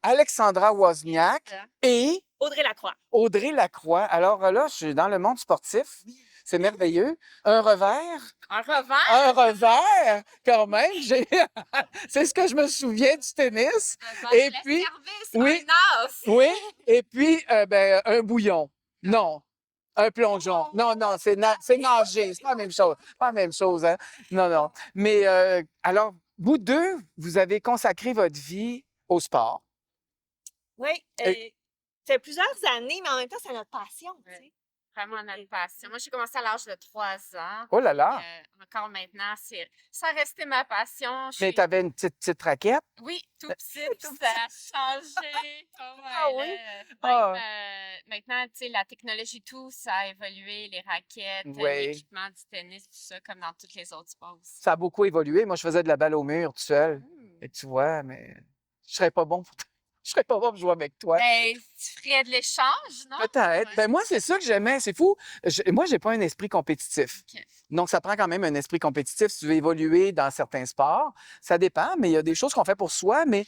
Alexandra Wozniak et Audrey Lacroix. Audrey Lacroix. Alors là, je suis dans le monde sportif. C'est merveilleux. Un revers. Un revers? Un revers, quand même. C'est ce que je me souviens du tennis. Et puis, service, oui, un os. oui. Et puis, un bouillon. Non. Un plongeon. Non, non, c'est nager. C'est pas la même chose. Pas la même chose, hein? Non, non. Mais alors, vous deux, vous avez consacré votre vie au sport. Oui, ça fait plusieurs années, mais en même temps, c'est notre passion, tu sais. Vraiment notre passion. Moi, j'ai commencé à l'âge de 3 ans. Oh là là! Encore maintenant, ça a resté ma passion. Mais tu avais une petite raquette? Oui, tout petit, puis ça a changé. Ah oui? Maintenant, tu sais, la technologie, tout, ça a évolué, les raquettes, Oui. l'équipement du tennis, tout ça, comme dans tous les autres sports aussi. Ça a beaucoup évolué. Moi, je faisais de la balle au mur tout seul. Et tu vois, mais je serais pas bon je serais pas bon pour jouer avec toi. Ben, tu ferais de l'échange, non? Peut-être. Ouais. Ben moi, c'est ça que j'aimais. C'est fou. Moi, j'ai pas un esprit compétitif. OK. Donc, ça prend quand même un esprit compétitif si tu veux évoluer dans certains sports. Ça dépend, mais il y a des choses qu'on fait pour soi. Mais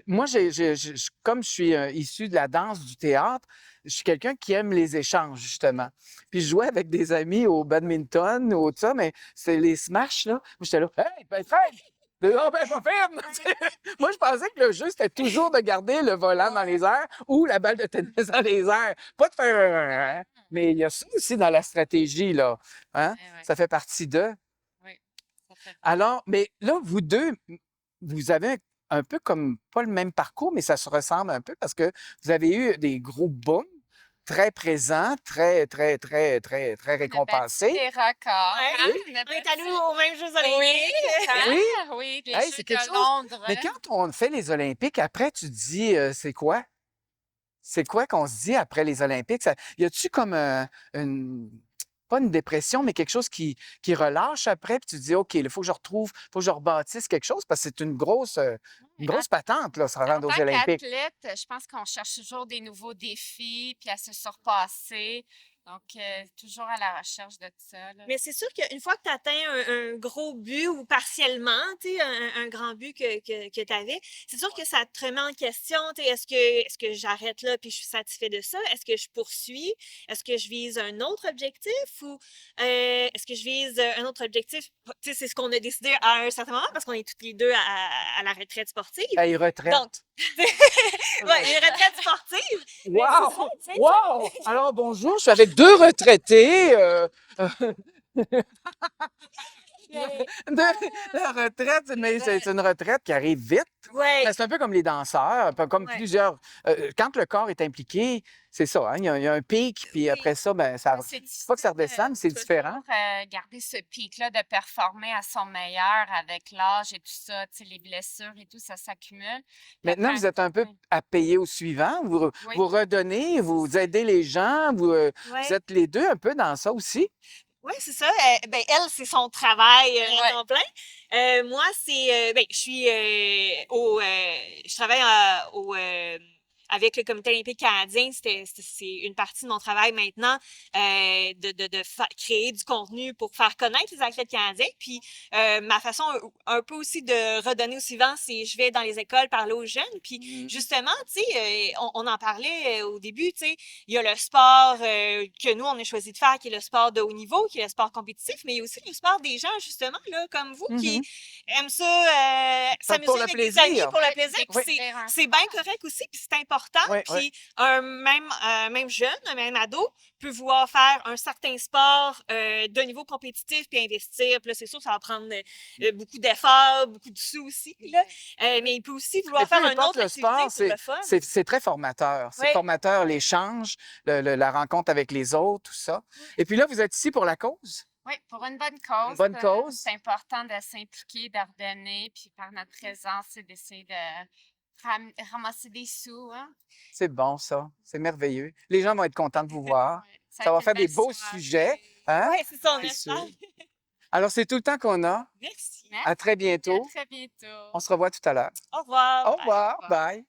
moi, comme je suis issu de la danse, du théâtre, je suis quelqu'un qui aime les échanges, justement. Puis je jouais avec des amis au badminton ou tout ça, mais c'est les smash, là. Moi, j'étais là, hey, ben, fais! Non, ben, pas ferme! Moi, je pensais que le jeu, c'était toujours de garder le volant dans les airs ou la balle de tennis dans les airs. Pas de faire. Mais il y a ça aussi dans la stratégie, là. Hein? Ouais. Ça fait partie d'eux. Oui, ça fait Alors, mais là, vous deux, vous avez un peu comme, pas le même parcours, mais ça se ressemble un peu parce que vous avez eu des gros booms très présents, très, très, très, très, très récompensés. des records. Ouais. On est allés aux mêmes Jeux olympiques. Oui. Oui, les Hey, Jeux c'est quelque de chose. Londres. Mais quand on fait les Olympiques, après, tu te dis, c'est quoi? C'est quoi qu'on se dit après les Olympiques? Y a-tu comme pas une dépression, mais quelque chose qui relâche après, puis tu te dis, OK, il faut que je retrouve, il faut que je rebâtisse quelque chose, parce que c'est une grosse patente, là, se En rendre tant aux Olympiques. qu'athlète, je pense qu'on cherche toujours des nouveaux défis, puis à se surpasser. Donc, toujours à la recherche de tout ça. Là. Mais c'est sûr qu'une fois que tu atteins un gros but ou partiellement, tu sais, un grand but que tu avais, c'est sûr que ça te remet en question. Tu sais, est-ce que j'arrête là puis je suis satisfait de ça? Est-ce que je poursuis? Est-ce que je vise un autre objectif ou est-ce que je vise un autre objectif? Tu sais, c'est ce qu'on a décidé à un certain moment parce qu'on est toutes les deux à la retraite sportive. Hey, retraite. Donc, ouais, une retraite sportive. Mais c'est ça, Wow! tu sais, Wow! Alors, bonjour, je suis avec deux retraités. La retraite, mais c'est une retraite qui arrive vite. Ouais. C'est un peu comme les danseurs, un peu comme Ouais. plusieurs. Quand le corps est impliqué, c'est ça, hein, il y a un pic, puis après ça, ben, ça, C'est c'est pas que ça redescend, mais c'est toujours, différent. Garder ce pic-là de performer à son meilleur avec l'âge et tout ça, tu sais, les blessures et tout, ça s'accumule. Puis Maintenant, après, vous êtes un peu à payer au suivant. Vous Oui. redonnez, vous aidez les gens, vous Ouais. êtes les deux un peu dans ça aussi. Oui, c'est ça. Ben, elle, c'est son travail à Ouais. temps plein. Moi, c'est ben, je travaille avec le Comité olympique canadien. C'est une partie de mon travail maintenant de créer du contenu pour faire connaître les athlètes canadiens. Puis ma façon un peu aussi de redonner au suivant, c'est je vais dans les écoles parler aux jeunes. Puis justement, tu sais, on en parlait au début, tu sais, il y a le sport que nous, on a choisi de faire, qui est le sport de haut niveau, qui est le sport compétitif, mais il y a aussi le sport des gens, justement, là, comme vous, qui aiment ça, s'amuser pour le avec plaisir. des amis pour le plaisir. Oui. Puis c'est bien correct aussi, puis c'est important. Oui, Puis un même jeune, un même ado, peut vouloir faire un certain sport de niveau compétitif puis investir. Puis là, c'est sûr, ça va prendre beaucoup d'efforts, beaucoup de sous aussi. Là. Mais il peut aussi vouloir Mais peu faire une importe autre le activité sport, pour le fun. c'est très formateur. C'est Oui. formateur, l'échange, la rencontre avec les autres, tout ça. Et puis là, vous êtes ici pour la cause? Oui, pour une bonne cause. Une bonne cause. C'est important de s'impliquer, de redonner, puis par notre présence, c'est d'essayer de ramasser des sous. Hein? C'est bon, ça. C'est merveilleux. Les gens vont être contents de vous voir. Ouais, Ça va été faire une des belle beaux soirée. sujets. Hein? Oui, c'est ça, on C'est espère. sûr. Alors, c'est tout le temps qu'on a. Merci. À très bientôt. À très bientôt. On se revoit tout à l'heure. Au revoir. Au revoir. Bye.